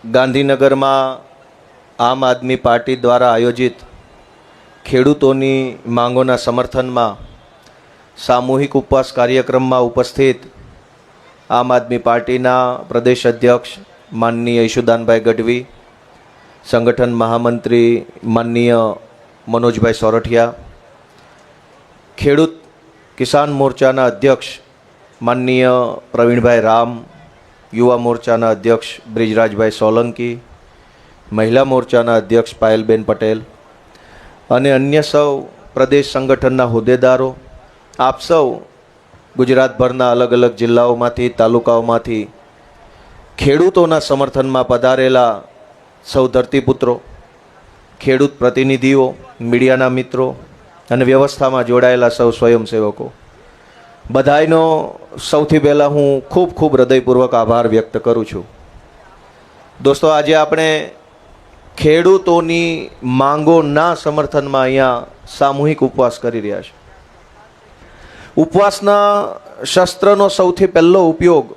गांधीनगर में आम आदमी पार्टी द्वारा आयोजित खेडूतोनी मांगोना समर्थन में सामूहिक उपवास कार्यक्रम में उपस्थित आम आदमी पार्टी प्रदेश अध्यक्ष माननीय ईशुदानभाई गढ़वी, संगठन महामंत्री माननीय मनोजभाई सोरठिया, खेडूत किसान मोर्चाना अध्यक्ष माननीय प्रवीणभाई राम, युवा मोर्चाना अध्यक्ष ब्रिજરાજભાઈ સોલંકી, महिला मोर्चाना अध्यक्ष पायलबेन पटेल અને अन्य સૌ प्रदेश संगठनना હોદ્દેદારો, आप સૌ गुजरातभरना अलग अलग जिल्लाओमांथी तालुकाओमांथी खेडूतोना समर्थनमा पधारेला सौ धरतीपुત્રો, खेडूत प्रतिनिधिओ, मीडियाना मित्रों અને વ્યવસ્થામાં જોડાયેલા સૌ સ્વયંસેવકો, બધાયનો સૌથી પહેલાં હું ખૂબ ખૂબ હૃદયપૂર્વક આભાર વ્યક્ત કરું છું। દોસ્તો, આજે આપણે ખેડૂતોની માંગોના સમર્થનમાં અહીંયા સામૂહિક ઉપવાસ કરી રહ્યા છે। ઉપવાસના શસ્ત્રનો સૌથી પહેલો ઉપયોગ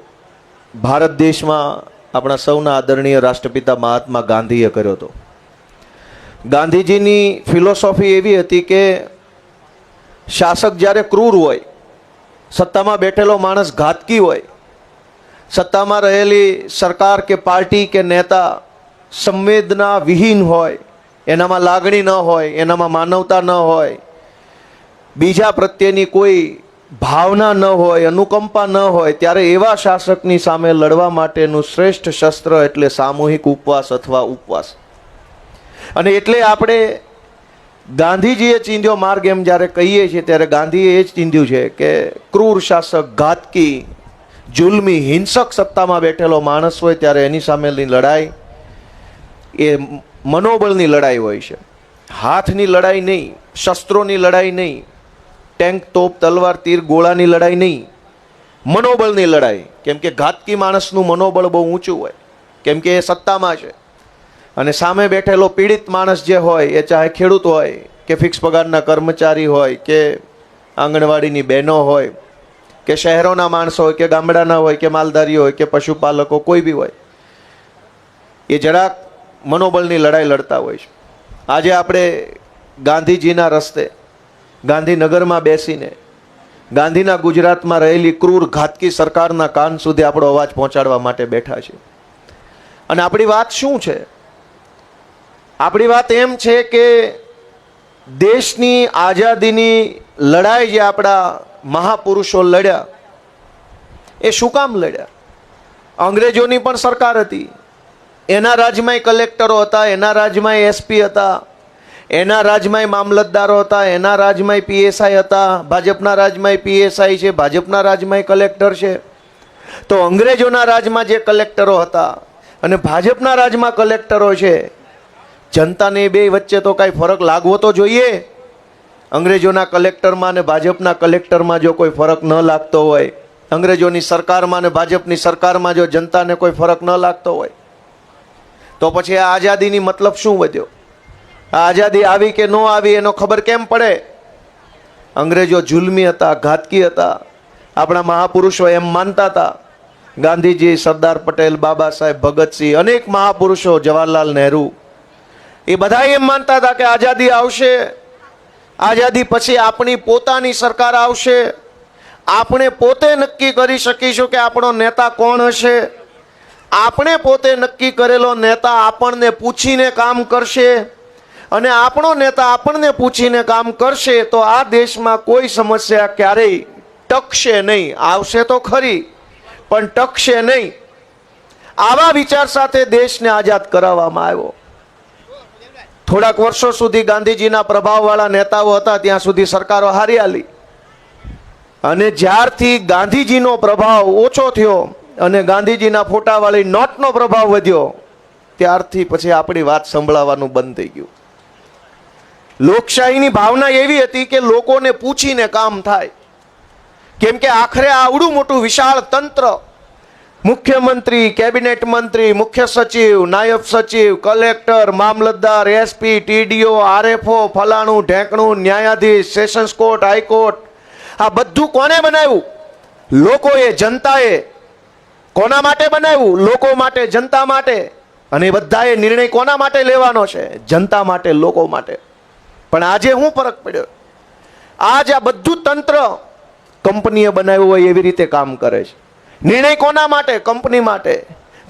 ભારત દેશમાં આપણા સૌના આદરણીય રાષ્ટ્રપિતા મહાત્મા ગાંધીએ કર્યો હતો। ગાંધીજીની ફિલોસોફી એવી હતી કે શાસક જ્યારે ક્રૂર હોય, સત્તામાં બેઠેલો માણસ ઘાતકી હોય, સત્તામાં રહેલી સરકાર કે પાર્ટી કે નેતા સંવેદના વિહીન હોય, એનામાં લાગણી ન હોય, એનામાં માનવતા ન હોય, બીજા પ્રત્યેની કોઈ ભાવના ન હોય, અનુકંપા ન હોય, ત્યારે એવા શાસકની સામે લડવા માટેનું શ્રેષ્ઠ શસ્ત્ર એટલે સામૂહિક ઉપવાસ અથવા ઉપવાસ। અને એટલે આપણે ગાંધીજીએ ચીંધ્યો માર્ગ એમ જ્યારે કહીએ છીએ ત્યારે ગાંધીએ એ જ ચીંધ્યું છે કે ક્રૂર શાસક, ઘાતકી, જુલ્મી, હિંસક સત્તામાં બેઠેલો માણસ હોય ત્યારે એની સામેની લડાઈ એ મનોબળની લડાઈ હોય છે। હાથની લડાઈ નહીં, શસ્ત્રોની લડાઈ નહીં, ટેન્ક, તોપ, તલવાર, તીર, ગોળાની લડાઈ નહીં, મનોબળની લડાઈ। કેમ કે ઘાતકી માણસનું મનોબળ બહુ ઊંચું હોય, કેમ કે એ સત્તામાં છે। અને સામે બેઠેલો પીડિત માણસ જે હોય, એ ચાહે ખેડૂત હોય કે ફિક્સ પગારના કર્મચારી હોય કે આંગણવાડીની બહેનો હોય કે શહેરોના માણસો હોય કે ગામડાના હોય કે માલધારીઓ હોય કે પશુપાલકો, કોઈ બી હોય, એ જરાક મનોબળની લડાઈ લડતા હોય છે। આજે આપણે ગાંધીજીના રસ્તે ગાંધીનગરમાં બેસીને ગાંધીના ગુજરાતમાં રહેલી ક્રૂર ઘાતકી સરકારના કાન સુધી આપણો અવાજ પહોંચાડવા માટે બેઠા છીએ। અને આપણી વાત શું છે? આપણી વાત એમ છે કે દેશની આઝાદીની લડાઈ જે આપણા મહાપુરુષો લડ્યા, એ શું કામ લડ્યા? અંગ્રેજોની પણ સરકાર હતી, એના રાજ્યમાં કલેક્ટરો હતા, એના રાજ્યમાં એસપી હતા, એના રાજ્યમાં મામલતદારો હતા, એના રાજ્યમાં પીએસઆઈ હતા, ભાજપના રાજ્યમાં પીએસઆઈ છે, ભાજપના રાજ્યમાં કલેક્ટર છે। તો અંગ્રેજોના રાજ્યમાં જે કલેક્ટરો હતા અને ભાજપના રાજ્યમાં કલેક્ટરો છે, जनता बे वच्चे तो कई फरक लागवो तो जोईए। अंग्रेजोना कलेक्टर में भाजपना कलेक्टर में जो कोई फरक न लागतो होय, अंग्रेजोनी सरकार में भाजपनी सरकार में जो जनता ने कोई फरक न लागतो होय, तो पछी आ आजादीनी मतलब शुं वध्यो? आजादी आवी के न आवी एनो खबर केम पड़े? अंग्रेजो जुल्मी हता, घातकी हता, आपणा महापुरुषो एम मानता था। गांधीजी, सरदार पटेल, बाबा साहेब भगतसिंह, अनेक महापुरुषो, जवाहरलाल नेहरू, એ બધા એમ માનતા હતા કે આઝાદી આવશે, આઝાદી પછી આપણી પોતાની સરકાર આવશે, આપણે પોતે નક્કી કરી શકીશું કે આપણો નેતા કોણ હશે, આપણે પોતે નક્કી કરેલો નેતા આપણને પૂછીને કામ કરશે, અને આપણો નેતા આપણને પૂછીને કામ કરશે તો આ દેશમાં કોઈ સમસ્યા ક્યારેય ટકશે નહીં। આવશે તો ખરી પણ ટકશે નહીં। આવા વિચાર સાથે દેશને આઝાદ કરાવવામાં આવ્યો। થોડાક વર્ષો સુધી ગાંધીજીના પ્રભાવવાળા નેતાઓ હતા ત્યાં સુધી સરકારો હારી આલી, અને જ્યારથી ગાંધીજીનો પ્રભાવ ઓછો થયો અને ગાંધીજીના ફોટાવાળી નોટનો પ્રભાવ વધ્યો, ત્યારથી પછી આપણી વાત સંભળાવવાનું બંધ થઈ ગયું। લોકશાહીની ભાવના એવી હતી કે લોકોને પૂછીને કામ થાય, કેમ કે આખરે આવડું મોટું વિશાળ તંત્ર, मुख्यमंत्री, कैबिनेट मंत्री, मुख्य सचिव, नायब सचिव, कलेक्टर, मामलतदार, एसपी, टीडीओ, आरएफओ, फलाणु ढेकणु, न्यायाधीश, सेशन्स कोर्ट, हाईकोर्ट, आ बधु कोने बनाव्યું? लोकोए, जनताए। કોના માટે બનાવ્યું? લોકો માટે, જનતા માટે. અને બધાએ નિર્ણય કોના માટે લેવાનો છે? જનતા માટે, લોકો માટે. પણ આજે શું ફરક પડ્યો? આજ આ બધું તંત્ર કંપનીએ બનાવ્યું હોય એવી રીતે કામ કરે છે. નિર્ણય કોના માટે? કંપની માટે.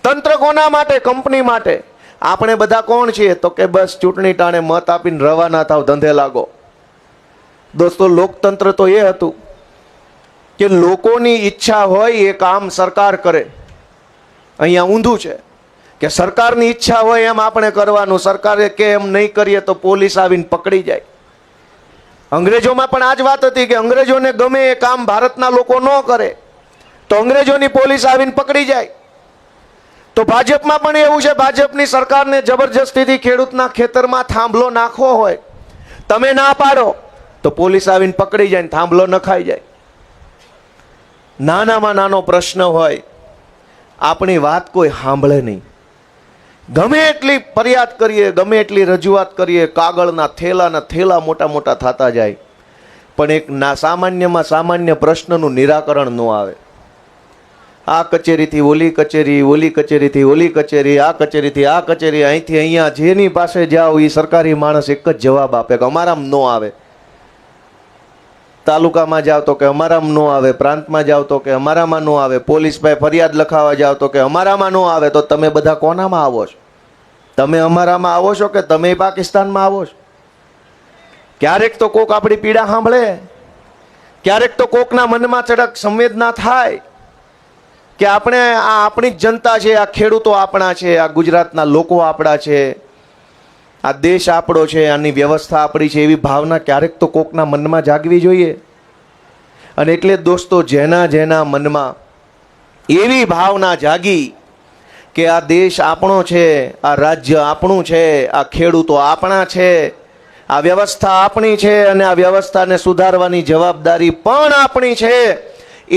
તંત્ર કોના માટે? કંપની માટે. આપણે બધા કોણ છીએ? તો કે બસ ચૂંટણી ટાણે મત આપીને રવાના થાવ, ધંધે લાગો. દોસ્તો, લોકતંત્ર તો એ હતું કે લોકોની ઈચ્છા હોય એ કામ સરકાર કરે. અહીંયા ઊંધું છે કે સરકારની ઈચ્છા હોય એમ આપણે કરવાનું, સરકારે કે એમ નહીં કરીએ તો પોલીસ આવીને પકડી જાય. અંગ્રેજોમાં પણ આ જ વાત હતી કે અંગ્રેજોને ગમે એ કામ ભારતના લોકો ન કરે તો અંગ્રેજોની પોલીસ આવીને પકડી જાય. તો ભાજપમાં પણ એવું છે. ભાજપની સરકારને જબરજસ્તીથી ખેડૂતના ખેતરમાં થાંભલો નાખવો હોય, તમે ના પાડો તો પોલીસ આવીને પકડી જાય, થાંભલો નખાઈ જાય. નાનામાં નાનો પ્રશ્ન હોય, આપણી વાત કોઈ સાંભળે નહીં. ગમે એટલી ફરિયાદ કરીએ, ગમે એટલી રજૂઆત કરીએ, કાગળના થેલા મોટા મોટા થતા જાય, પણ એક સામાન્યમાં સામાન્ય પ્રશ્નનું નિરાકરણ ન આવે. આ કચેરીથી ઓલી કચેરી, ઓલી કચેરીથી ઓલી કચેરી, આ કચેરીથી આ કચેરી, અહીંથી અહીંયા, જેની પાસે જાઓ એ સરકારી માણસ એક જ જવાબ આપે કે અમારામાં ન આવે. તાલુકામાં જાઓ તો કે અમારામાં ન આવે, પ્રાંતમાં જાઓ તો કે અમારામાં ન આવે, પોલીસ પાસે ફરિયાદ લખાવા જાઓ તો કે અમારામાં ન આવે. તો તમે બધા કોનામાં આવો છો? તમે અમારામાં આવો છો કે તમે પાકિસ્તાનમાં આવો છો? ક્યારેક તો કોક આપણી પીડા સાંભળે, ક્યારેક તો કોકના મનમાં ચડક સંવેદના થાય કે આપણે આ આપણી જ જનતા છે, આ ખેડૂતો આપણા છે, આ ગુજરાતના લોકો આપણા છે, આ દેશ આપણો છે, આની વ્યવસ્થા આપણી છે, એવી ભાવના ક્યારેક તો કોકના મનમાં જાગવી જોઈએ. અને એટલે દોસ્તો, જેના મનમાં એવી ભાવના જાગી કે આ દેશ આપણો છે, આ રાજ્ય આપણું છે, આ ખેડૂતો આપણા છે, આ વ્યવસ્થા આપણી છે અને આ વ્યવસ્થાને સુધારવાની જવાબદારી પણ આપણી છે,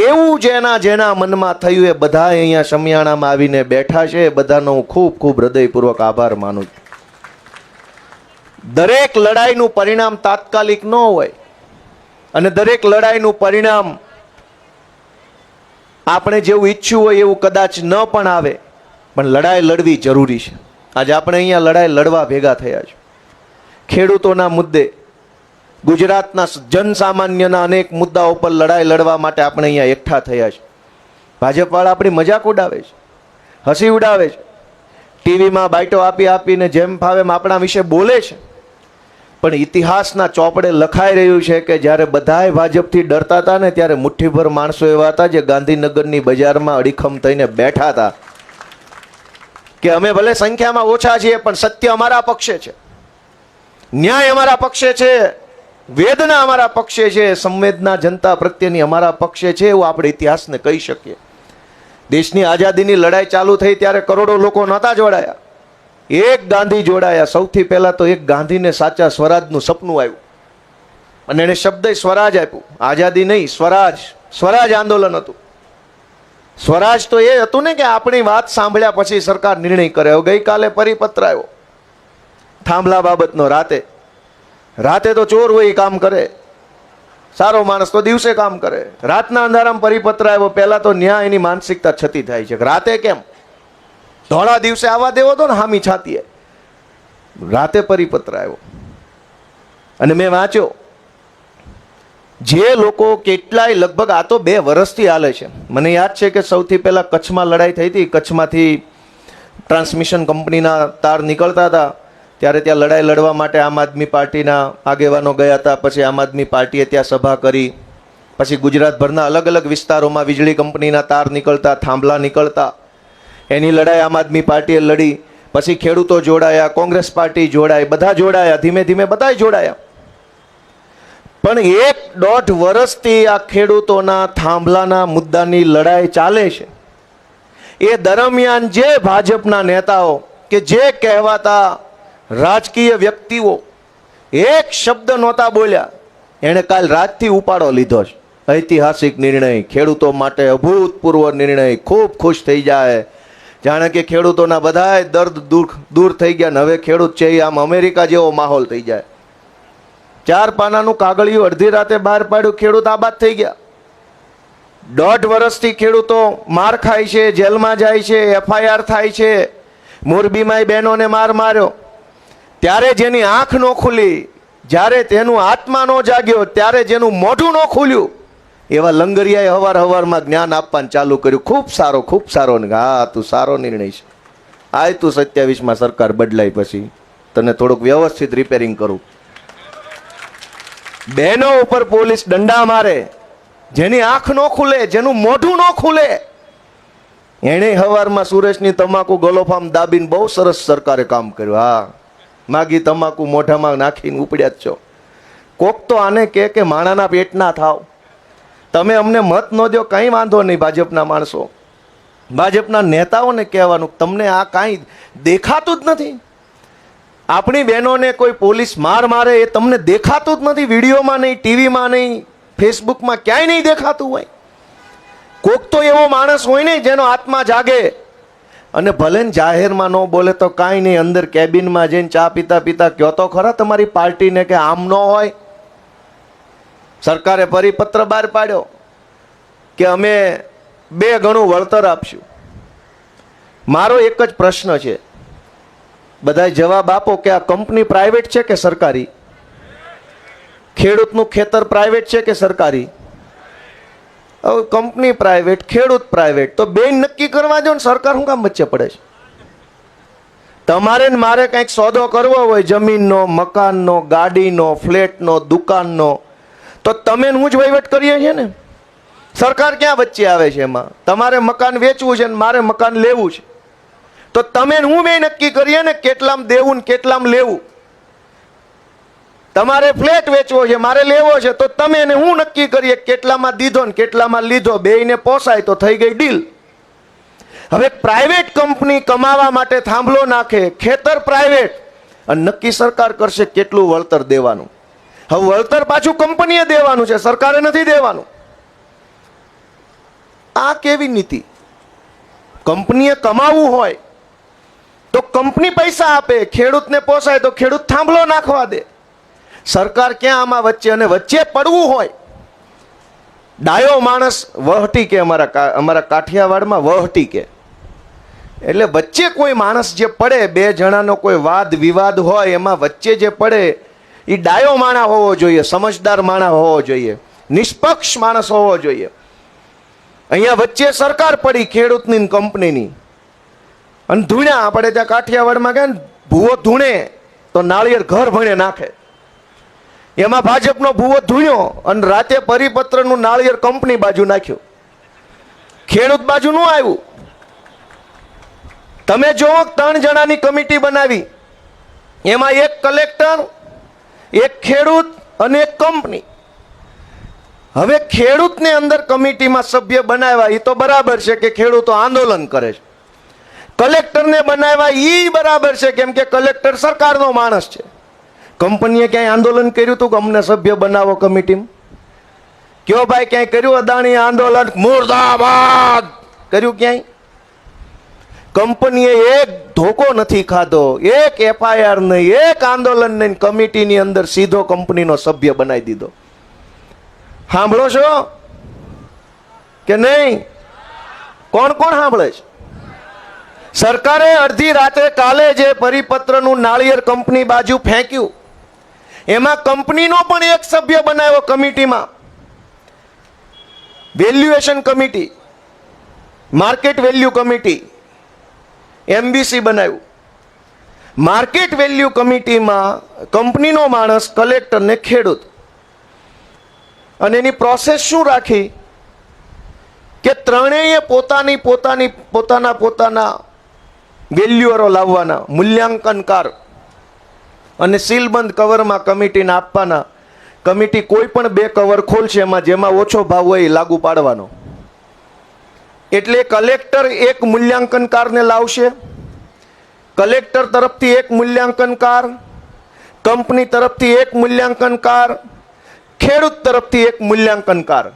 એવું જેના મનમાં થયું એ બધા અહીંયા શમિયાણામાં આવીને બેઠા છે. બધાનો હું ખૂબ ખૂબ હૃદયપૂર્વક આભાર માનું છું. દરેક લડાઈનું પરિણામ તાત્કાલિક ન હોય અને દરેક લડાઈનું પરિણામ આપણે જેવું ઈચ્છ્યું હોય એવું કદાચ ન પણ આવે, પણ લડાઈ લડવી જરૂરી છે. આજે આપણે અહીંયા લડાઈ લડવા ભેગા થયા છે. ખેડૂતોના મુદ્દે, ગુજરાતના જનસામાન્યના અનેક મુદ્દાઓ પર લડાઈ લડવા માટે આપણે અહીંયા એકઠા થયા છે. ભાજપવાળા આપણી મજાક ઉડાવે છે, હસી ઉડાવે છે, ટીવીમાં બાઈટો આપીને જેમ ફાવે એમ આપણા વિશે બોલે છે. પણ ઇતિહાસના ચોપડે લખાઈ રહ્યું છે કે જ્યારે બધાય ભાજપથી ડરતા હતા ને, ત્યારે મુઠ્ઠીભર માણસો એવા હતા જે ગાંધીનગરની બજારમાં અડીખમ થઈને બેઠા હતા કે અમે ભલે સંખ્યામાં ઓછા છીએ પણ સત્ય અમારા પક્ષે છે, ન્યાય અમારા પક્ષે છે, વેદના અમારા પક્ષે છે, સંવેદના જનતા પ્રત્યેની અમારા પક્ષે છે, એવું આપણે ઇતિહાસને કહી શકીએ. દેશની આઝાદીની લડાઈ ચાલુ થઈ ત્યારે કરોડો લોકો નહોતા જોડાયા, એક ગાંધી જોડાયા. સૌથી પહેલા તો એક ગાંધીને સાચા સ્વરાજનું સપનું આવ્યું અને એને શબ્દ સ્વરાજ આપ્યું. આઝાદી નહીં, સ્વરાજ આંદોલન હતું. સ્વરાજ તો એ હતું ને કે આપણી વાત સાંભળ્યા પછી સરકાર નિર્ણય કરે. ગઈકાલે પરિપત્ર આવ્યો થાંભલા બાબતનો. રાતે તો ચોર હોય કામ કરે, સારો માણસ તો દિવસે કામ કરે. રાતના અંધારામાં પરિપત્ર આવ્યો. પહેલા તો ન્યાય એની માનસિકતા છતી થાય છે, રાતે કેમ, ધોળા દિવસે આવવા દેવો તો ને હામી છાતીએ. રાતે પરિપત્ર આવ્યો અને મેં વાંચ્યો. જે લોકો કેટલાય, લગભગ આ તો 2 વર્ષથી હાલે છે. મને યાદ છે કે સૌથી પહેલા કચ્છમાં લડાઈ થઈ હતી. કચ્છમાંથી ટ્રાન્સમિશન કંપનીના તાર નીકળતા હતા, ત્યારે ત્યાં લડાઈ લડવા માટે આમ આદમી પાર્ટીના આગેવાનો ગયા હતા. પછી આમ આદમી પાર્ટીએ ત્યાં સભા કરી. પછી ગુજરાતભરના અલગ અલગ વિસ્તારોમાં વીજળી કંપનીના તાર નીકળતા, થાંભલા નીકળતા, એની લડાઈ આમ આદમી પાર્ટીએ લડી. પછી ખેડૂતો જોડાયા, કોંગ્રેસ પાર્ટી જોડાઈ, બધા જોડાયા, ધીમે ધીમે બધા જોડાયા. પણ 1.5 વર્ષથી આ ખેડૂતોના થાંભલાના મુદ્દાની લડાઈ ચાલે છે. એ દરમિયાન જે ભાજપના નેતાઓ કે જે કહેવાતા રાજકીય વ્યક્તિઓ એક શબ્દ નહોતા બોલ્યા, એણે કાલ રાતથી ઉપાડો લીધો છે. ઐતિહાસિક નિર્ણય, ખેડૂતો માટે અભૂતપૂર્વ નિર્ણય. ખૂબ ખુશ થઈ જાય, જાણે કે ખેડૂતોના બધાય દર્દ દૂર થઈ ગયા ને હવે ખેડૂત છે આમ અમેરિકા જેવો માહોલ થઈ જાય. 4 પાનાનું કાગળિયું અડધી રાતે બહાર પાડ્યું, ખેડૂત આબાદ થઈ ગયા. 1.5 વર્ષથી ખેડૂતો માર ખાય છે, જેલમાં જાય છે, FIR થાય છે. મોરબીમાં બહેનોને માર માર્યો ત્યારે જેની આંખ ન ખુલી, જ્યારે તેનું આત્મા ન જાગ્યો, ત્યારે જેનું મોઢું ન ખુલ્યું, એવા લંગરિયાએ હવારમાં જ્ઞાન આપવાનું ચાલુ કર્યું. ખૂબ સારો ને હા તું સારો નિર્ણય છે. આય તું 27માં સરકાર બદલાય પછી તને થોડુંક વ્યવસ્થિત રિપેરિંગ કરું. બહેનો ઉપર પોલીસ દંડા મારે, જેની આંખ ન ખુલે, જેનું મોઢું ન ખુલે, એણે હવારમાં સુરેશની તમાકુ ગલોફામ દાબીને બહુ સરસ સરકારે કામ કર્યું. હા, માગી તમાકુ મોઢામાં નાખીને ઉપડ્યા જ છો. કોક તો આને કે માણાના પેટના થાવ. તમે અમને મત ન દો કંઈ વાંધો નહીં. ભાજપના માણસો, ભાજપના નેતાઓને કહેવાનું તમને આ કાંઈ દેખાતું જ નથી. આપણી બહેનોને કોઈ પોલીસ મારે એ તમને દેખાતું જ નથી. વિડીયોમાં નહીં, ટીવીમાં નહીં, ફેસબુકમાં ક્યાંય નહીં દેખાતું હોય. કોક તો એવો માણસ હોય ને જેનો આત્મા જાગે અને ભલે ને જાહેરમાં ન બોલે તો કાંઈ નહીં, અંદર કેબિનમાં જઈને ચા પીતા પીતા કહો તો ખરા તમારી પાર્ટીને કે આમ ન હોય. સરકારે પરિપત્ર બહાર પાડ્યો કે અમે 2 ગણું વળતર આપશું. મારો એક જ પ્રશ્ન છે, બધાય જવાબ આપો કે આ કંપની પ્રાઇવેટ છે કે સરકારી? ખેડૂતનું ખેતર પ્રાઇવેટ છે કે સરકારી? હવે કંપની પ્રાઇવેટ, ખેડૂત પ્રાઇવેટ, તો બે નક્કી કરવા દો ને. સરકાર શું કામ વચ્ચે પડે છે? તમારે ને મારે કંઈક સોદો કરવો હોય, જમીનનો, મકાનનો, ગાડીનો, ફ્લેટનો, દુકાનનો, તો તમે હું જ વહીવટ કરીએ છીએ ને. સરકાર ક્યાં વચ્ચે આવે છે? એમાં તમારે મકાન વેચવું છે ને મારે મકાન લેવું છે, તો તમે હું બે નક્કી કરીએ ને કેટલામ દેવું ને કેટલામ લેવું. તમારે ફ્લેટ વેચવો છે, મારે લેવો છે, તો તમે ને હું નક્કી કરીએ કેટલામાં દીધો ને કેટલામાં લીધો. બેયને પોસાય તો થઈ ગઈ ડીલ. હવે પ્રાઇવેટ કંપની કમાવા માટે થાંભલો નાખે, ખેતર પ્રાઇવેટ, અને નક્કી સરકાર કરશે કેટલું વળતર દેવાનું. હવે વળતર પાછું કંપનીએ દેવાનું છે, સરકારે નથી દેવાનું. આ કેવી નીતિ? કંપનીએ કમાવું હોય તો કંપની પૈસા આપે, ખેડૂતને પોસાય તો ખેડૂત થાંભલો નાખવા દે. સરકાર ક્યાં આમાં વચ્ચે? અને વચ્ચે પડવું હોય, ડાયો માણસ વહટી કે, અમારા કાઠિયાવાડમાં વહટી કે, એટલે વચ્ચે કોઈ માણસ જે પડે, 2 જણાનો કોઈ વાદ વિવાદ હોય, એમાં વચ્ચે જે પડે એ ડાયો માણસ હોવો જોઈએ, સમજદાર માણસ હોવો જોઈએ, નિષ્પક્ષ માણસ હોવો જોઈએ. અહીંયા વચ્ચે સરકાર પડી ખેડૂતની ને કંપનીની, અને ધૂણ્યા. આપણે ત્યાં કાઠિયાવાડમાં કે ભૂવો ધૂણે તો નાળિયેર ઘર ભણે નાખે. એમાં ભાજપનો ભૂવો ધૂણ્યો અને રાતે પરિપત્રનું નાળિયેર કંપની બાજુ નાખ્યું, ખેડૂત બાજુ નું આવ્યું. તમે જોવો 3 જણાની કમિટી બનાવી, એમાં એક કલેક્ટર, એક ખેડૂત અને એક કંપની. હવે ખેડૂતને અંદર કમિટીમાં સભ્ય બનાવ્યા એ તો બરાબર છે કે ખેડૂતો આંદોલન કરે છે. કલેક્ટરને બનાવ્યા એ બરાબર છે કેમ કે કલેક્ટર સરકારનો માણસ છે. કંપનીએ ક્યાંય આંદોલન કર્યું હતું કે અમને સભ્ય બનાવો કમિટીમાં? કયો ભાઈ ક્યાંય કર્યું અદાણી આંદોલન મુર્દાબાદ કર્યું ક્યાંય? કંપનીએ એક ધોકો નથી ખાધો, એક FIR નહીં, એક આંદોલન નહીં, કમિટીની અંદર સીધો કંપનીનો સભ્ય બનાવી દીધો. સાંભળો છો કે નહીં? કોણ કોણ સાંભળે છે? સરકારે અડધી રાતે કાલે જે પરિપત્રનું નાળિયેર કંપની બાજુ ફેંક્યું, એમાં કંપનીનો પણ એક સભ્ય બનાવ્યો કમિટીમાં. Valuation committee, market value committee, MBC બનાવ્યું. માર્કેટ વેલ્યુ કમિટીમાં કંપનીનો માણસ, કલેક્ટર ને ખેડૂત. અને એની પ્રોસેસ શું રાખી કે ત્રણેય પોતાના વેલ્યુઅરો લાવવાના, મૂલ્યાંકનકાર, અને સીલબંધ કવરમાં કમિટીને આપવાના. કમિટી કોઈ પણ 2 કવર ખોલશે, એમાં જેમાં ઓછો ભાવ હોય એ લાગુ પાડવાનો. એટલે કલેક્ટર એક મૂલ્યાંકનકારને લાવશે, કલેક્ટર તરફથી એક મૂલ્યાંકનકાર, કંપની તરફથી એક મૂલ્યાંકનકાર, ખેડૂત તરફથી એક મૂલ્યાંકનકાર.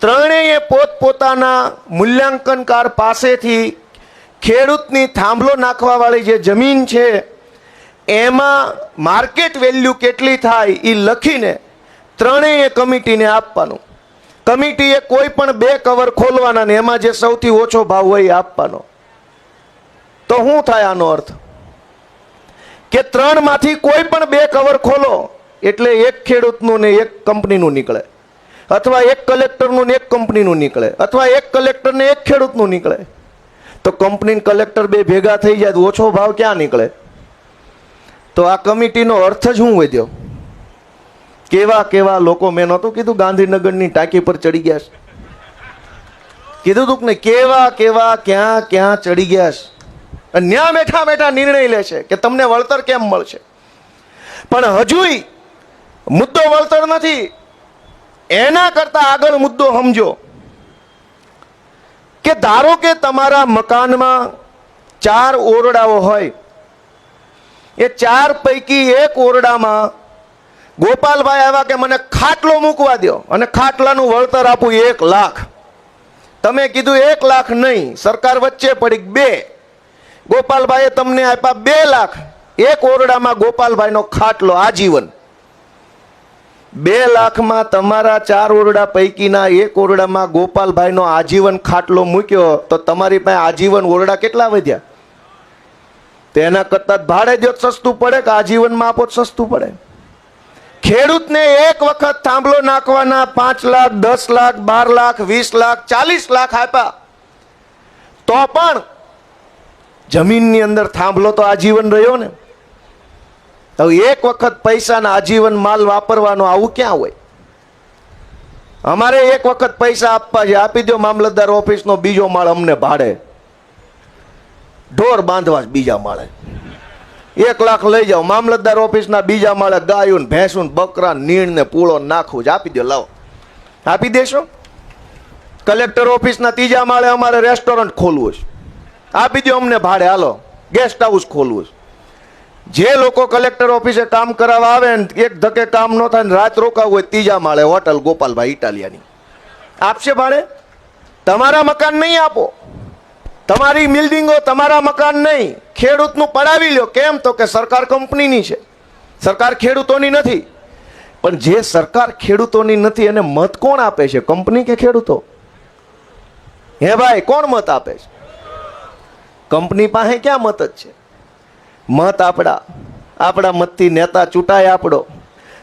ત્રણેય પોતપોતાના મૂલ્યાંકનકાર પાસેથી ખેડૂતની થાંભલો નાખવા વાળી જે જમીન છે એમાં માર્કેટ વેલ્યુ કેટલી થાય એ લખીને ત્રણેય કમિટીને આપવાનું. કમિટીએ કોઈ પણ 2 કવર ખોલવાના ને એમાં જે સૌથી ઓછો ભાવ હોય એ આપવાનો. તો શું થાય આનો અર્થ? કે 3 માંથી કોઈ પણ 2 કવર ખોલો એટલે એક ખેડૂતનું ને એક કંપનીનું નીકળે, અથવા એક કલેક્ટરનું ને એક કંપનીનું નીકળે, અથવા એક કલેક્ટર ને એક ખેડૂતનું નીકળે. તો કંપની કલેક્ટર 2 ભેગા થઈ જાય તો ઓછો ભાવ ક્યાં નીકળે? તો આ કમિટીનો અર્થ જ શું વધ્યો? કેવા કેવા લોકો, મેં નહોતું કીધું ગાંધીનગરની ટાંકી પર ચડી ગયા છે? કીધું તું કે નહીં? કેવા કેવા ક્યાં ક્યાં ચડી ગયા છે, અને ન્યા બેઠા બેઠા નિર્ણય લે છે કે તમને વળતર કેમ મળશે. પણ હજુય મુદ્દો વળતર નથી, એના કરતા આગળ મુદ્દો સમજો કે ધારો કે તમારા મકાનમાં 4 ઓરડાઓ હોય, એ 4 પૈકી એક ઓરડામાં ગોપાલભાઈ આવ્યા કે મને ખાટલો મૂકવા દો અને ખાટલાનું વળતર આપું 1 લાખ. તમે કીધું 1 લાખ નહીં, સરકાર વચ્ચે પડી 2. ગોપાલભાઈએ તમને આપ્યા 2 લાખ. એક ઓરડામાં ગોપાલભાઈનો ખાટલો આજીવન. 2 લાખમાં તમારા 4 ઓરડા પૈકીના એક ઓરડામાં ગોપાલભાઈનો આજીવન ખાટલો મૂક્યો તો તમારી પાસે આજીવન ઓરડા કેટલા વધ્યા? તેના કરતા ભાડે જો સસ્તું પડે કે આજીવનમાં આપો સસ્તું પડે? ખેડૂતને એક વખત થાંભલો નાખવાના 5 લાખ, 10 લાખ, 12 લાખ, 20 લાખ, 40 લાખ આપ્યા તો પણ જમીનની અંદર થાંભલો તો આજીવન રહ્યો ને. હવે એક વખત પૈસાના આજીવન માલ વાપરવાનો આવું ક્યાં હોય? અમારે એક વખત પૈસા આપવા છે, આપી દો મામલતદાર ઓફિસનો બીજો માળ અમને ભાડે, ઢોર બાંધવા બીજા માળે 1 લાખ લઈ જાઓ. મામલતદાર ઓફિસના બીજા માળે ગાયું, ભેંસું, બકરા, નીણ ને પૂળો નાખવું છે, આપી દો, લાવો. આપી દેશો? કલેક્ટર ઓફિસના 3જા માળે અમારે રેસ્ટોરન્ટ ખોલવું છે, આપી દો અમને ભાડે, હાલો ગેસ્ટ હાઉસ ખોલવું છે. જે લોકો કલેક્ટર ઓફિસે કામ કરાવવા આવે ને એક ધકે કામ ન થાય ને રાત રોકાવું હોય 3જા માળે હોટલ ગોપાલભાઈ ઇટાલિયાની, આપશે ભાડે? તમારા મકાન નહીં આપો, તમારી બિલ્ડિંગો, તમારા મકાન નહીં, ખેડૂતનું પડાવી લ્યો. કેમ? તો કે સરકાર કંપનીની છે, સરકાર ખેડૂતોની નથી. પણ જે સરકાર ખેડૂતોની નથી એને મત કોણ આપે છે? કંપની કે ખેડૂતો? હે ભાઈ, કોણ મત આપે છે? કંપની પાસે ક્યાં મત જ છે? મત આપણા મતથી નેતા ચૂંટાય આપણો,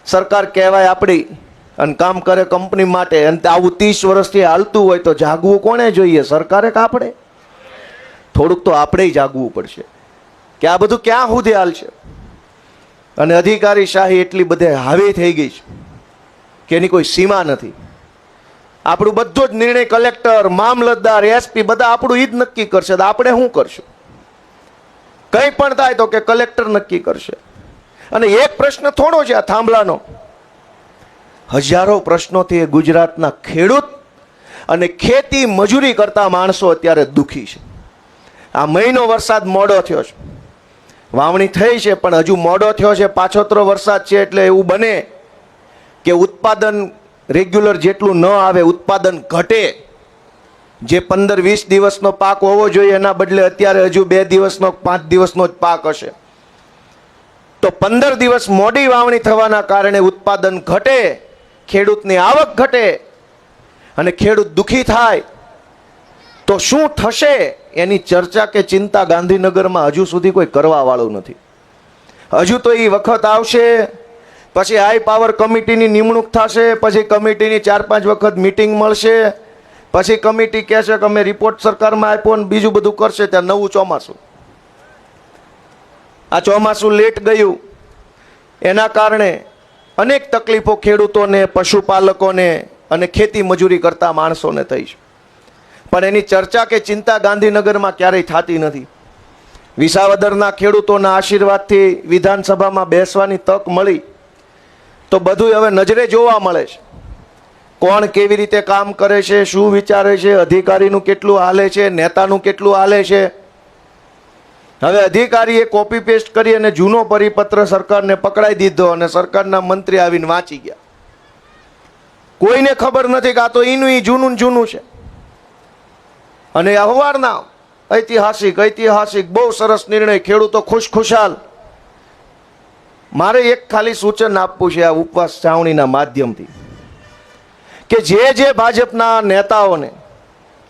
સરકાર કહેવાય આપણી અને કામ કરે કંપની માટે. અને આવું 30 વર્ષથી હાલતું હોય તો જાગવું કોણે જોઈએ? સરકારે કે આપણે? થોડુંક તો આપણે જાગવું પડશે કે આ બધું ક્યાં સુધી હાલશે. અને અધિકારી શાહી એટલી બધે હાવી થઈ ગઈ છે કે એની કોઈ સીમા નથી. આપણું બધો જ નિર્ણય કલેક્ટર, મામલતદાર, એસપી બધા આપણું ઈ જ નક્કી કરશે. તો આપણે શું કરશું? કંઈ પણ થાય તો કે કલેક્ટર નક્કી કરશે. અને એક પ્રશ્ન થોડો છે આ થાંભલાનો, હજારો પ્રશ્નોથી ગુજરાતના ખેડૂત અને ખેતી મજૂરી કરતા માણસો અત્યારે દુઃખી છે. આ મહિનો વરસાદ મોડો થયો છે, વાવણી થઈ છે પણ હજુ મોડો થયો છે, પાછોતરો વરસાદ છે, એટલે એવું બને કે ઉત્પાદન રેગ્યુલર જેટલું ન આવે, ઉત્પાદન ઘટે. જે 15-20 દિવસનો પાક હોવો જોઈએ એના બદલે અત્યારે હજુ 2 દિવસનો 5 દિવસનો જ પાક હશે. તો 15 દિવસ મોડી વાવણી થવાના કારણે ઉત્પાદન ઘટે, ખેડૂતની આવક ઘટે અને ખેડૂત દુઃખી થાય. તો શું થશે એની ચર્ચા કે ચિંતા ગાંધીનગરમાં હજુ સુધી કોઈ કરવા વાળું નથી. હજુ તો એ વખત આવશે, પછી હાઈ પાવર કમિટીની નિમણૂક થશે, પછી કમિટીની 4-5 વખત મીટિંગ મળશે, પછી કમિટી કહેશે કે અમે રિપોર્ટ સરકારમાં આપ્યો ને બીજું બધું કરશે. ત્યાં નવું ચોમાસું. આ ચોમાસું લેટ ગયું એના કારણે અનેક તકલીફો ખેડૂતોને, પશુપાલકોને અને ખેતી મજૂરી કરતા માણસોને થઈ છે. પણ એની ચર્ચા કે ચિંતા ગાંધીનગરમાં ક્યારેય થતી નથી. વિસાવદરના ખેડૂતોના આશીર્વાદથી વિધાનસભામાં બેસવાની તક મળી તો બધું હવે નજરે જોવા મળે છે. કોણ કેવી રીતે કામ કરે છે, શું વિચારે છે, અધિકારીનું કેટલું હાલે છે, નેતાનું કેટલું હાલે છે. હવે અધિકારીએ કોપી પેસ્ટ કરી અને જૂનો પરિપત્ર સરકારને પકડાઈ દીધો અને સરકારના મંત્રી આવીને વાંચી ગયા. કોઈને ખબર નથી કે આ તો એનું જૂનું જૂનું છે. અને અખબારના ઐતિહાસિક બહુ સરસ નિર્ણય, ખેડૂતો ખુશખુશાલ. મારે એક ખાલી સૂચન આપવું છે આ ઉપવાસ છાવણીના માધ્યમથી કે જે ભાજપના નેતાઓને,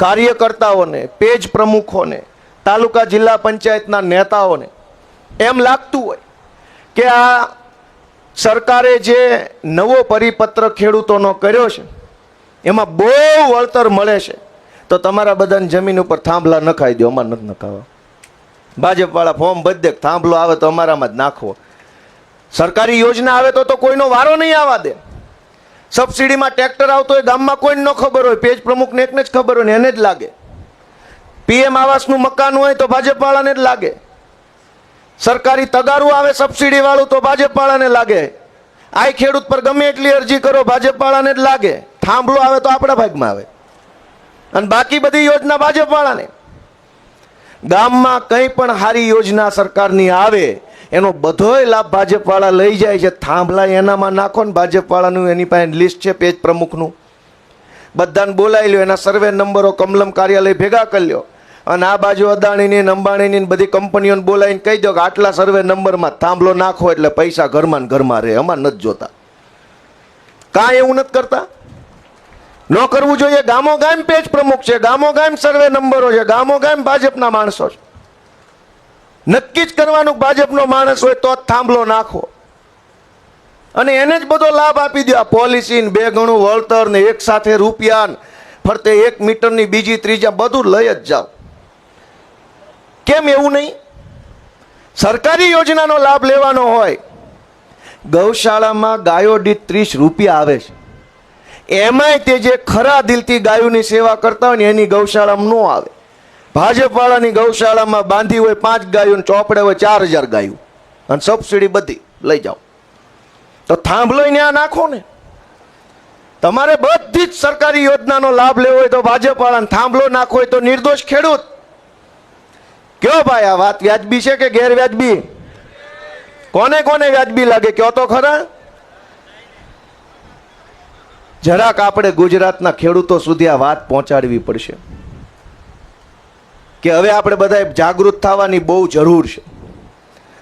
કાર્યકર્તાઓને, પેજ પ્રમુખોને, તાલુકા જિલ્લા પંચાયતના નેતાઓને એમ લાગતું હોય કે આ સરકારે જે નવો પરિપત્ર ખેડૂતોનો કર્યો છે એમાં બહુ વળતર મળે છે, તો તમારા બધાને જમીન ઉપર થાંભલા નખાઈ દો. અમારે નથી નખાવા. ભાજપવાળા ફોર્મ ભરી દે, થાંભલો આવે તો અમારામાં જ નાખવો. સરકારી યોજના આવે તો કોઈનો વારો નહીં આવવા દે. સબસિડીમાં ટ્રેક્ટર આવતો હોય, ગામમાં કોઈને ન ખબર હોય, પેજ પ્રમુખને એકને જ ખબર હોય ને એને જ લાગે. પીએમ આવાસનું મકાન હોય તો ભાજપવાળાને જ લાગે. સરકારી તગારું આવે સબસિડી વાળું તો ભાજપવાળાને લાગે. આઈ ખેડૂત પર ગમે એટલી અરજી કરો ભાજપવાળાને જ લાગે. થાંભલો આવે તો આપણા ભાગમાં આવે અને બાકી બધી યોજના ભાજપવાળાને. ગામમાં કંઈ પણ સારી યોજના સરકારની આવે એનો બધોય લાભ ભાજપવાળા લઈ જાય છે. થાંભલા એનામાં નાખો ને, ભાજપવાળાનું એની પાસે લિસ્ટ છે પેજ પ્રમુખનું, બધાને બોલાવી લ્યો, એના સર્વે નંબરો કમલમ કાર્યાલય ભેગા કરી લ્યો અને આ બાજુ અદાણીની, અંબાણીની બધી કંપનીઓને બોલાવીને કહી દો કે આટલા સર્વે નંબરમાં થાંભલો નાખો એટલે પૈસા ઘરમાં ને ઘરમાં રહે. અમારે નથી જોતા. કાંઈ એવું નથી કરતા. ન કરવું જોઈએ. ગામો ગામ પેજ પ્રમુખ છે, ગામો ગામ સર્વે નંબરો છે, ગામો ગામ ભાજપના માણસો છે. નક્કી જ કરવાનું ભાજપનો માણસ હોય તો જ થાંભલો નાખો અને એને જ બધો લાભ આપી દો. આ પોલિસી ને 2 ગણું વળતર ને એક સાથે રૂપિયા ફરતે 1 મીટરની બીજી ત્રીજા બધું લઈ જ જાઓ. કેમ એવું નહીં? સરકારી યોજનાનો લાભ લેવાનો હોય. ગૌશાળામાં ગાયો દીઠ 30 રૂપિયા આવે છે. એમાંય તે જે ખરા દિલથી ગાયોની સેવા કરતા હોય ને એની ગૌશાળામાં ન આવે. ભાજપવાળાની ગૌશાળામાં બાંધી હોય 5 ગાયો, ચોપડે હોય 4000 ગાયો અને સબસિડી બધી લઈ જાઓ. તો થાંભલો ત્યાં નાખો ને. તમારે બધી જ સરકારી યોજનાનો લાભ લેવો હોય તો ભાજપવાળાને થાંભલો નાખવો હોય તો નિર્દોષ ખેડૂત. કયો ભાઈ આ વાત વ્યાજબી છે કે ગેરવ્યાજબી? કોને કોને વ્યાજબી લાગે કયો તો ખરા? જરાક આપણે ગુજરાતના ખેડૂતો સુધી આ વાત પહોંચાડવી પડશે કે હવે આપણે બધા જાગૃત થવાની બહુ જરૂર છે.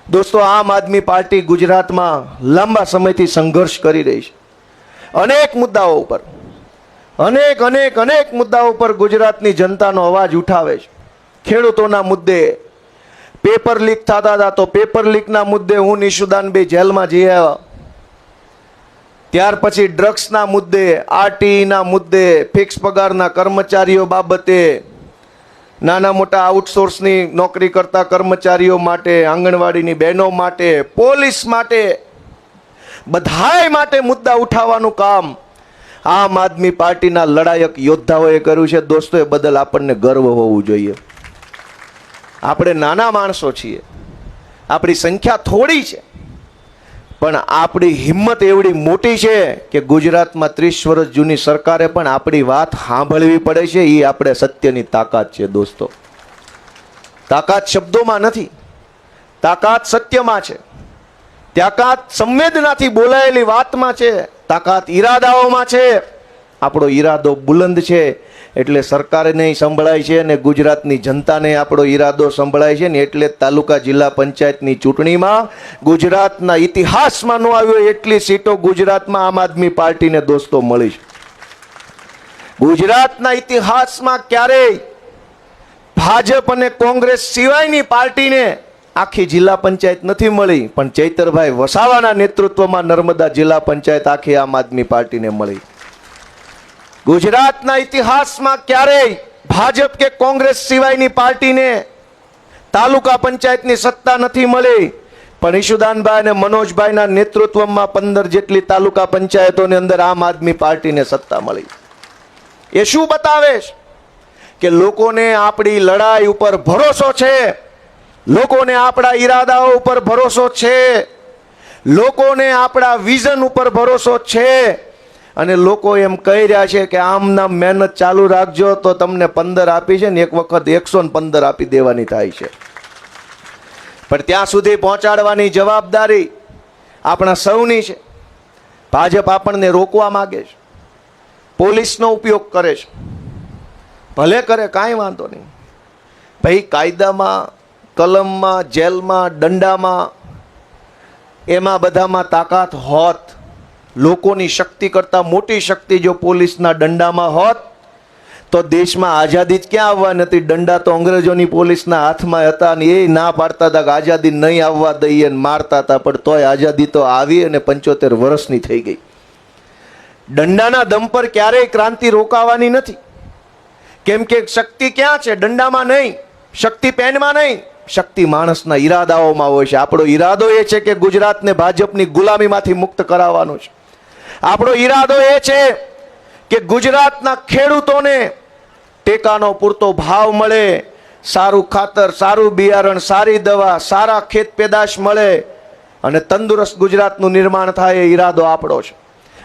દોસ્તો, આમ આદમી પાર્ટી ગુજરાતમાં લાંબા સમયથી સંઘર્ષ કરી રહી છે. અનેક મુદ્દાઓ ઉપર, અનેક મુદ્દાઓ ઉપર ગુજરાતની જનતાનો અવાજ ઉઠાવે છે. ખેડૂતોના મુદ્દે પેપર લીક થતા હતા તો પેપર લીકના મુદ્દે હું નિશુદાનભાઈ જેલમાં જઈ આવ્યા. ત્યાર પછી ડ્રગ્સના મુદ્દે, આરટીઈના મુદ્દે, ફિક્સ પગારના કર્મચારીઓ બાબતે, નાના મોટા આઉટસોર્સની નોકરી કરતા કર્મચારીઓ માટે, આંગણવાડીની બહેનો માટે, પોલીસ માટે, બધાય માટે મુદ્દા ઉઠાવવાનું કામ આમ આદમી પાર્ટીના લડાયક યોદ્ધાઓએ કર્યું છે. દોસ્તો, એ બદલ આપણને ગર્વ હોવું જોઈએ. આપણે નાના માણસો છીએ, આપણી સંખ્યા થોડી છે, પણ આપણી હિંમત એવડી મોટી છે કે ગુજરાતમાં 30 વર્ષ જૂની સરકારે પણ આપણી વાત સાંભળવી પડે છે. એ આપણે સત્યની તાકાત છે. દોસ્તો, તાકાત શબ્દોમાં નથી, તાકાત સત્યમાં છે. તાકાત સંવેદનાથી બોલાયેલી વાતમાં છે, તાકાત ઈરાદાઓમાં છે. આપણો ઈરાદો બુલંદ છે એટલે સરકારે નહીં સંભળાય છે અને ગુજરાતની જનતાને આપણો ઈરાદો સંભળાય છે ને એટલે તાલુકા જિલ્લા પંચાયતની ચૂંટણીમાં ગુજરાતના ઇતિહાસમાં ન આવ્યો એટલી સીટો ગુજરાતમાં આમ આદમી પાર્ટીને દોસ્તો મળી છે. ગુજરાતના ઇતિહાસમાં ક્યારેય ભાજપ અને કોંગ્રેસ સિવાયની પાર્ટીને આખી જિલ્લા પંચાયત નથી મળી, પણ ચૈતરભાઈ વસાવાના નેતૃત્વમાં નર્મદા જિલ્લા પંચાયત આખી આમ આદમી પાર્ટીને મળી. ગુજરાતના ઇતિહાસમાં ક્યારેય ભાજપ કે કોંગ્રેસ સિવાયની પાર્ટીને તાલુકા પંચાયતની સત્તા નથી મળી, પણ ઈશુદાનભાઈ અને મનોજભાઈના નેતૃત્વમાં 15 જેટલી તાલુકા પંચાયતોની અંદર આમ આદમી પાર્ટીને સત્તા મળી. એ શું બતાવે છે કે લોકોને આપણી લડાઈ ઉપર ભરોસો છે, લોકોને આપણા ઈરાદાઓ ઉપર ભરોસો છે, લોકોને આપણા વિઝન ઉપર ભરોસો છે અને લોકો એમ કહી રહ્યા છે કે આમના મહેનત ચાલુ રાખજો તો તમને 15 આપી છે ને એક વખત 115 આપી દેવાની થાય છે. પણ ત્યાં સુધી પહોંચાડવાની જવાબદારી આપણા સૌની છે. ભાજપ આપણને રોકવા માંગે છે, પોલીસનો ઉપયોગ કરે છે. ભલે કરે, કાંઈ વાંધો નહીં ભાઈ. કાયદામાં, કલમમાં, જેલમાં, દંડામાં, એમાં બધામાં તાકાત હોત, લોકોની શક્તિ કરતાં મોટી શક્તિ જો પોલીસના દંડામાં હોત તો દેશમાં આઝાદી જ ક્યાં આવવા નથી. દંડા તો અંગ્રેજોની પોલીસના હાથમાં હતા અને એ ના પાડતા હતા કે આઝાદી નહીં આવવા દઈએ ને મારતા હતા, પણ તોય આઝાદી તો આવી અને 75 વર્ષની થઈ ગઈ. દંડાના દમ પર ક્યારેય ક્રાંતિ રોકાવાની નથી, કેમ કે શક્તિ ક્યાં છે? દંડામાં નહીં, શક્તિ પેનમાં નહીં, શક્તિ માણસના ઈરાદાઓમાં હોય છે. આપણો ઈરાદો એ છે કે ગુજરાતને ભાજપની ગુલામીમાંથી મુક્ત કરાવવાનો છે. આપણો ઈરાદો એ છે કે ગુજરાતના ખેડૂતોને ટેકાનો પૂરતો ભાવ મળે, સારું ખાતર, સારું બિયારણ, સારી દવા, સારા ખેત પેદાશ મળે અને તંદુરસ્ત ગુજરાતનું નિર્માણ થાય. એ ઈરાદો આપણો છે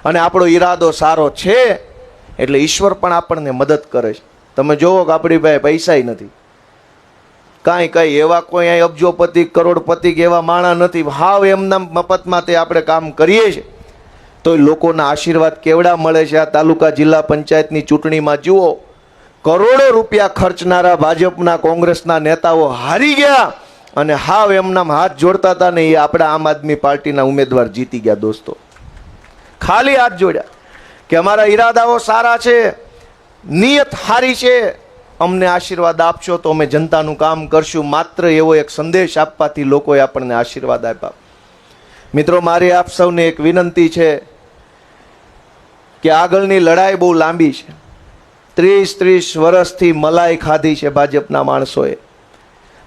અને આપણો ઈરાદો સારો છે એટલે ઈશ્વર પણ આપણને મદદ કરે છે. તમે જોવો કે આપણી પાસે પૈસાય નથી, કાંઈ એવા કોઈ અહીં અબજોપતિ કરોડપતિ કે એવા માણા નથી. હાવ એમના મફતમાં તે આપણે કામ કરીએ છીએ તો લોકોના આશીર્વાદ કેવડા મળે છે. આ તાલુકા જિલ્લા પંચાયતની ચૂંટણીમાં જુઓ, કરોડો રૂપિયા ખર્ચનારા ભાજપના કોંગ્રેસના નેતાઓ હારી ગયા અને હાવ એમના હાથ જોડતા હતા ને એ આપણા આમ આદમી પાર્ટીના ઉમેદવાર જીતી ગયા. દોસ્તો, ખાલી હાથ જોડ્યા કે અમારા ઈરાદાઓ સારા છે, નિયત હારી છે, અમને આશીર્વાદ આપશો તો અમે જનતાનું કામ કરશું. માત્ર એવો એક સંદેશ આપવાથી લોકોએ આપણને આશીર્વાદ આપ્યા. મિત્રો, મારી આપ સૌને એક વિનંતી છે કે આગળની લડાઈ બહુ લાંબી છે. 30 વર્ષથી મલાઈ ખાધી છે ભાજપના માણસોએ.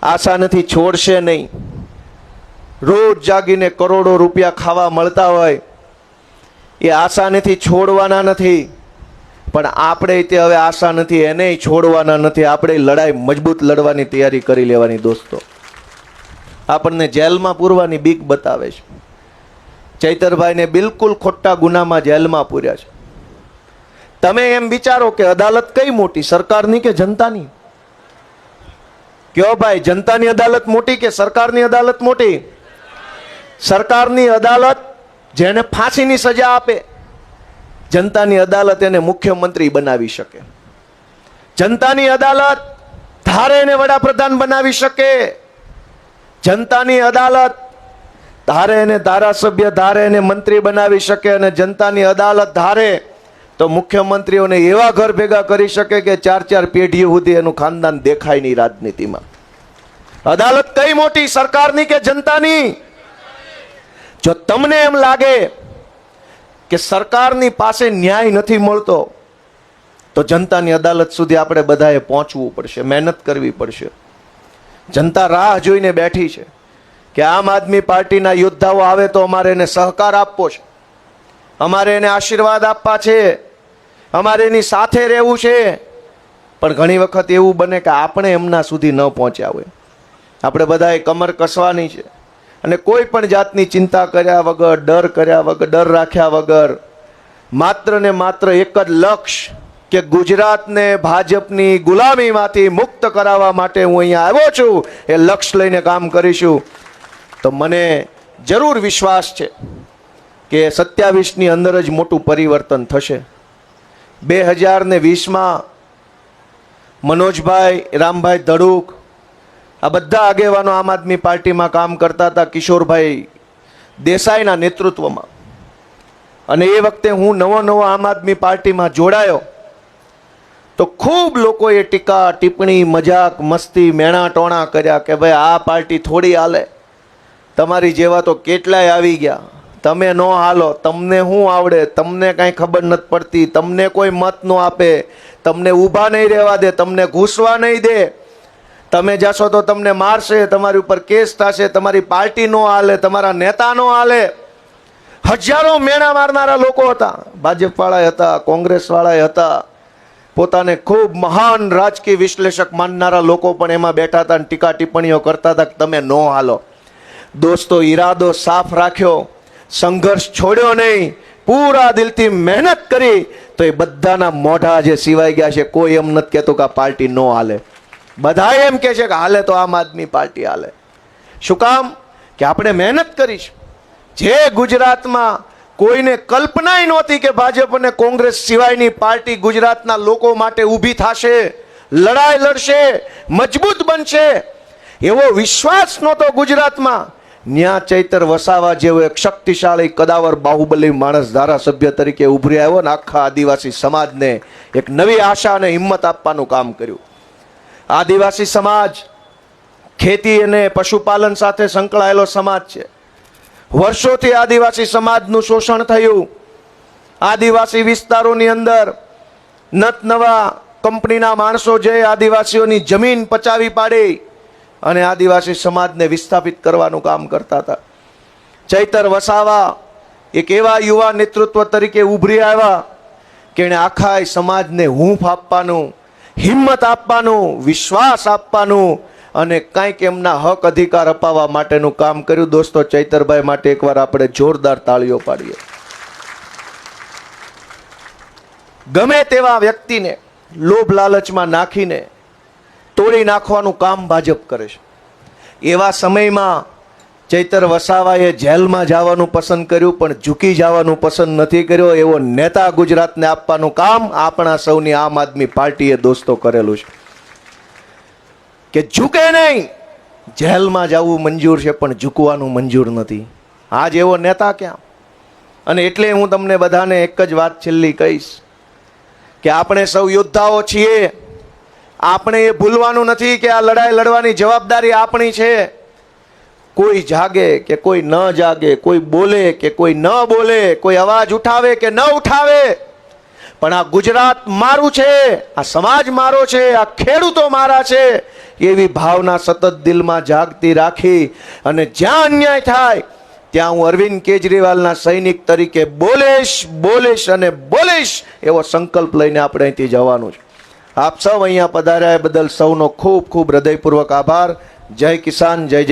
આશા નથી, છોડશે નહીં. રોજ જાગીને કરોડો રૂપિયા ખાવા મળતા હોય એ આશા નથી, છોડવાના નથી. પણ આપણે તે હવે આશા નથી, એને છોડવાના નથી. આપણે લડાઈ મજબૂત લડવાની તૈયારી કરી લેવાની. દોસ્તો, આપણને જેલમાં પૂરવાની બીક બતાવે છે. ચૈતરભાઈને બિલકુલ ખોટા ગુનામાં જેલમાં પૂર્યા છે. તમે એમ વિચારો કે અદાલત કઈ મોટી, સરકારની કે જનતાની? કયો ભાઈ, જનતાની અદાલત મોટી કે સરકારની અદાલત મોટી? સરકારની અદાલત જેને ફાંસીની સજા આપે, જનતાની અદાલત એને મુખ્યમંત્રી બનાવી શકે. જનતાની અદાલત ધારે એને વડાપ્રધાન બનાવી શકે. જનતાની અદાલત ધારે એને ધારાસભ્ય, ધારે એને મંત્રી બનાવી શકે. અને જનતાની અદાલત ધારે તો મુખ્યમંત્રીઓને એવા ઘર ભેગા કરી શકે કે 4 પેઢીઓ સુધી એનું ખાનદાન દેખાય નહીં રાજનીતિમાં. અદાલત કઈ મોટી, સરકારની કે જનતાની? જો તમને એમ લાગે કે સરકારની પાસે ન્યાય નથી મળતો તો જનતાની અદાલત સુધી આપણે બધાએ પહોંચવું પડશે, મહેનત કરવી પડશે. જનતા રાહ જોઈને બેઠી છે કે આમ આદમી પાર્ટીના યોદ્ધાઓ આવે તો અમારે એને સહકાર આપવો છે, અમારે એને આશીર્વાદ આપવા છે, અમારે એની સાથે રહેવું છે. પણ ઘણી વખત એવું બને કે આપણે એમના સુધી ન પહોંચ્યા હોય. આપણે બધાએ કમર કસવાની છે અને કોઈ પણ જાતની ચિંતા કર્યા વગર, ડર કર્યા વગર, ડર રાખ્યા વગર માત્ર ને માત્ર એક જ લક્ષ્ય કે ગુજરાતને ભાજપની ગુલામીમાંથી મુક્ત કરાવવા માટે હું અહીંયા આવ્યો છું, એ લક્ષ્ય લઈને કામ કરીશું. તો મને જરૂર વિશ્વાસ છે કે 27ની અંદર જ મોટું પરિવર્તન થશે. 2020માં મનોજભાઈ, રામભાઈ ધડુક, આ બધા આગેવાનો આમ આદમી પાર્ટીમાં કામ કરતા હતા કિશોરભાઈ દેસાઈના નેતૃત્વમાં. અને એ વખતે હું નવો આમ આદમી પાર્ટીમાં જોડાયો તો ખૂબ લોકોએ ટીકા ટિપ્પણી, મજાક, મસ્તી, મેણા ટોણા કર્યા કે ભાઈ આ પાર્ટી થોડી હાલે, તમારી જેવા તો કેટલાય આવી ગયા, તમે ન હાલો, તમને શું આવડે, તમને કાંઈ ખબર નથી પડતી, તમને કોઈ મત ન આપે, તમને ઊભા નહીં રહેવા દે, તમને ઘૂસવા નહીં દે, તમે જશો તો તમને મારશે, તમારી ઉપર કેસ થશે, તમારી પાર્ટી નો હાલે, તમારા નેતા નો હાલે. હજારો મેણા મારનારા લોકો હતા, ભાજપવાળા હતા, કોંગ્રેસવાળા હતા, પોતાને ખૂબ મહાન રાજકીય વિશ્લેષક માનનારા લોકો પણ એમાં બેઠા હતા અને ટીકા ટિપ્પણીઓ કરતા હતા કે તમે નો હાલો. દોસ્તો, ઈરાદો સાફ રાખ્યો, સંઘર્ષ છોડ્યો નહીં, પૂરા દિલથી મહેનત કરી તો એ બધાના મોઢા જે સિવાય ગયા છે. કોઈ એમ નથી કહેતો કે આ પાર્ટી નો હાલે. બધા એમ કહે છે કે હાલે તો આમ આદમી પાર્ટી હાલે. શું કામ? કે આપણે મહેનત કરી છે. જે ગુજરાતમાં કોઈને કલ્પનાય નહોતી કે ભાજપ અને કોંગ્રેસ સિવાયની પાર્ટી ગુજરાતના લોકો માટે ઊભી થશે, લડાઈ લડશે, મજબૂત બનશે, એવો વિશ્વાસ નહોતો ગુજરાતમાં. ન્યા ચૈતર વસાવા જેવો એક શક્તિશાળી કદાવર બાહુબલી માણસ ધારાસભ્ય તરીકે ઉભરી આવ્યો ને આખા આદિવાસી સમાજને એક નવી આશા અને હિંમત આપવાનું કામ કર્યું. આદિવાસી સમાજ ખેતી અને પશુપાલન સાથે સંકળાયેલો સમાજ છે. વર્ષોથી આદિવાસી સમાજનું શોષણ થયું. આદિવાસી વિસ્તારોની અંદર નત નવા કંપનીના માણસો જે આદિવાસીઓની જમીન પચાવી પાડી અને આદિવાસી સમાજને વિસ્થાપિત કરવાનું કામ કરતા હતા. ચૈતર વસાવા એક એવા યુવા નેતૃત્વ તરીકે ઉભરી આવ્યા કે એણે આખા સમાજને હૂંફ આપવાનું, હિંમત આપવાનું, વિશ્વાસ આપવાનું અને કંઈક એમના હક અધિકાર અપાવવા માટેનું કામ કર્યું. દોસ્તો, ચૈતરભાઈ માટે એકવાર આપણે જોરદાર તાળીઓ પાડીએ. ગમે તેવા વ્યક્તિને લોભ લાલચમાં નાખીને તોડી નાખવાનું કામ ભાજપ કરે છે. એવા સમયમાં ચૈતર વસાવાએ જેલમાં જવાનું પસંદ કર્યું, પણ ઝૂકી જવાનું પસંદ નથી કર્યો. એવો નેતા ગુજરાતને આપવાનું કામ આપણા સૌની આમ આદમી પાર્ટીએ દોસ્તો કરેલું છે કે ઝૂકે નહીં. જેલમાં જવું મંજૂર છે પણ ઝૂકવાનું મંજૂર નથી. આજ એવો નેતા ક્યાં? અને એટલે હું તમને બધાને એક જ વાત છેલ્લી કહીશ કે આપણે સૌ યોદ્ધાઓ છીએ. આપણે એ ભૂલવાનું નથી કે આ લડાઈ લડવાની જવાબદારી આપણી છે. કોઈ જાગે કે કોઈ ન જાગે, કોઈ બોલે કે કોઈ ન બોલે, કોઈ અવાજ ઉઠાવે કે ન ઉઠાવે, પણ આ ગુજરાત મારું છે, આ સમાજ મારો છે, આ ખેડૂતો મારા છે, એવી ભાવના સતત દિલમાં જાગતી રાખી અને જ્યાં અન્યાય થાય ત્યાં હું અરવિંદ કેજરીવાલના સૈનિક તરીકે બોલીશ અને બોલીશ એવો સંકલ્પ લઈને આપણે અહીંથી જવાનું છે. આપ સૌ અહીંયા પધાર્યા બદલ સૌનો ખૂબ ખૂબ હૃદયપૂર્વક આભાર. જય કિસાન, જય જય.